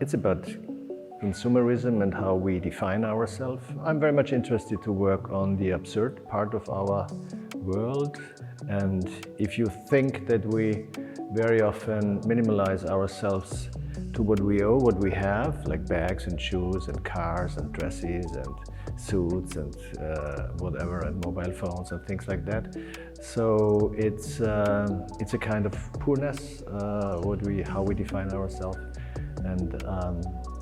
It's about consumerism and how we define ourselves. I'm very much interested to work on the absurd part of our world. And if you think that we very often minimalize ourselves to what we owe, what we have, like bags and shoes and cars and dresses and suits and whatever, and mobile phones and things like that. So it's a kind of poorness, how we define ourselves. And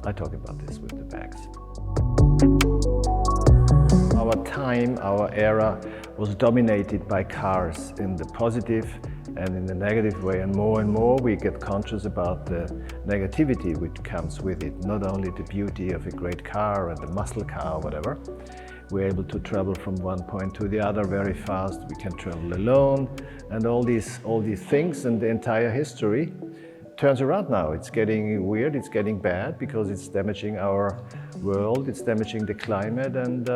I talk about this with the bags. Our time, our era was dominated by cars in the positive and in the negative way, and more we get conscious about the negativity which comes with it. Not only the beauty of a great car and the muscle car or whatever. We're able to travel from one point to the other very fast. We can travel alone, and all these things, and the entire history turns around now. It's getting weird, it's getting bad, because it's damaging our world, it's damaging the climate, and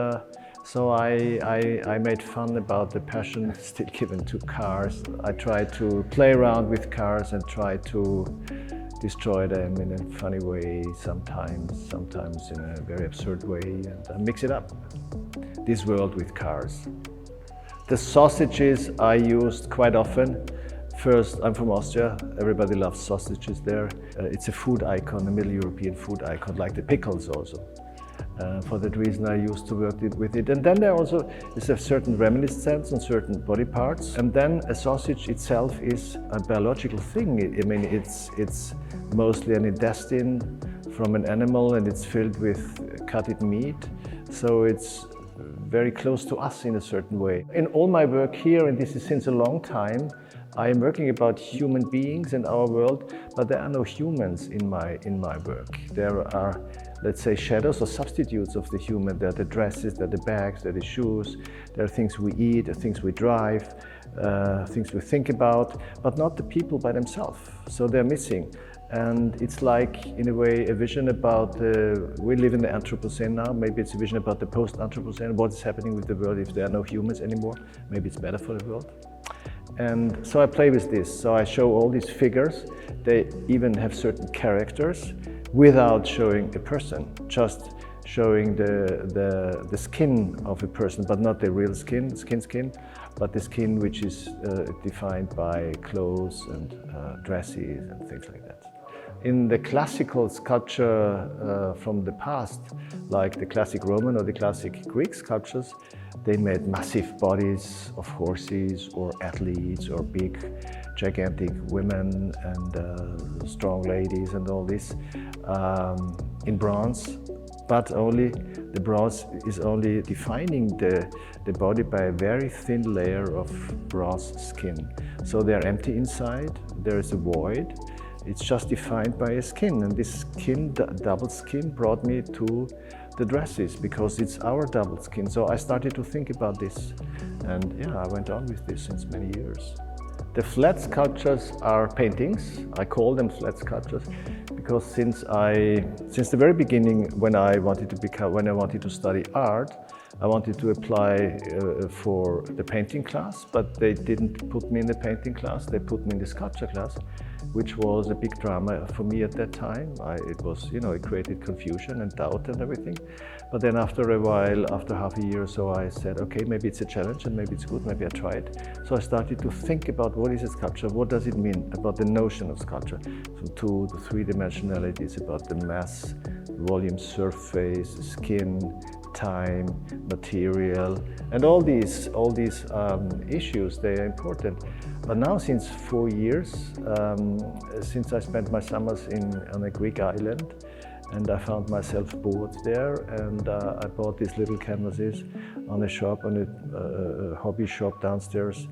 so I made fun about the passion still given to cars. I try to play around with cars and try to destroy them in a funny way, sometimes in a very absurd way, and mix it up. This world with cars. The sausages I used quite often. First, I'm from Austria. Everybody loves sausages there. It's a food icon, a Middle European food icon, like the pickles also. For that reason, I used to work with it. And then there also is a certain reminiscence on certain body parts. And then a sausage itself is a biological thing. I mean, it's mostly an intestine from an animal, and it's filled with cutted meat. So it's very close to us in a certain way. In all my work here, and this is since a long time, I am working about human beings and our world, but there are no humans in my work. There are, let's say, shadows or substitutes of the human. There are the dresses, there are the bags, there are the shoes, there are things we eat, there are things we drive, things we think about, but not the people by themselves. So they're missing. And it's like, in a way, a vision about, we live in the Anthropocene now, maybe it's a vision about the post-Anthropocene, what is happening with the world if there are no humans anymore. Maybe it's better for the world. And so I play with this. So I show all these figures. They even have certain characters without showing a person, just showing the skin of a person, but not the real skin, but the skin which is defined by clothes and dresses and things like that. In the classical sculpture from the past, like the classic Roman or the classic Greek sculptures, they made massive bodies of horses or athletes or big, gigantic women and strong ladies and all this in bronze. But the bronze is only defining the body by a very thin layer of bronze skin. So they're empty inside, there is a void. It's just defined by a skin, and this skin, double skin, brought me to the dresses, because it's our double skin. So I started to think about this, and yeah, I went on with this since many years. The flat sculptures are paintings. I call them flat sculptures because since the very beginning, when I wanted to study art, I wanted to apply for the painting class, but they didn't put me in the painting class. They put me in the sculpture class, which was a big drama for me at that time. It created confusion and doubt and everything. But then after a while, after half a year or so, I said, okay, maybe it's a challenge and maybe it's good, maybe I try it. So I started to think about what is a sculpture, what does it mean, about the notion of sculpture. From 2 to 3 dimensionalities, about the mass, volume, surface, skin, time, material, and all these issues, they are important. But now, since 4 years, since I spent my summers on a Greek island, and I found myself bored there, and I bought these little canvases on a hobby shop downstairs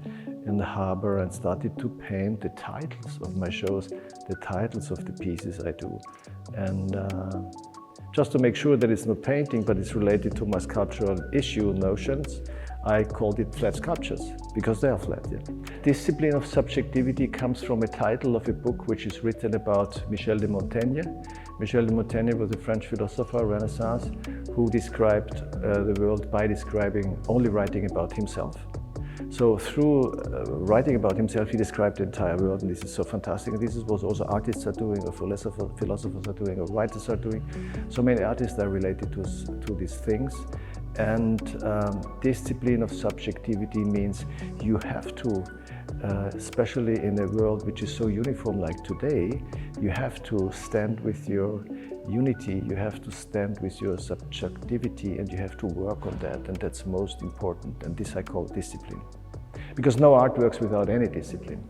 in the harbor, and started to paint the titles of my shows, the titles of the pieces I do. And just to make sure that it's not painting, but it's related to my sculptural issue notions, I called it flat sculptures, because they are flat. Yeah. Discipline of subjectivity comes from a title of a book which is written about Michel de Montaigne. Michel de Montaigne was a French philosopher, Renaissance, who described the world by only writing about himself. So through writing about himself, he described the entire world, and this is so fantastic. And this is what also artists are doing, or philosophers are doing, or writers are doing. So many artists are related to these things. And discipline of subjectivity means you have to, especially in a world which is so uniform like today, you have to stand with your unity, you have to stand with your subjectivity, and you have to work on that, and that's most important, and this I call discipline. Because no art works without any discipline.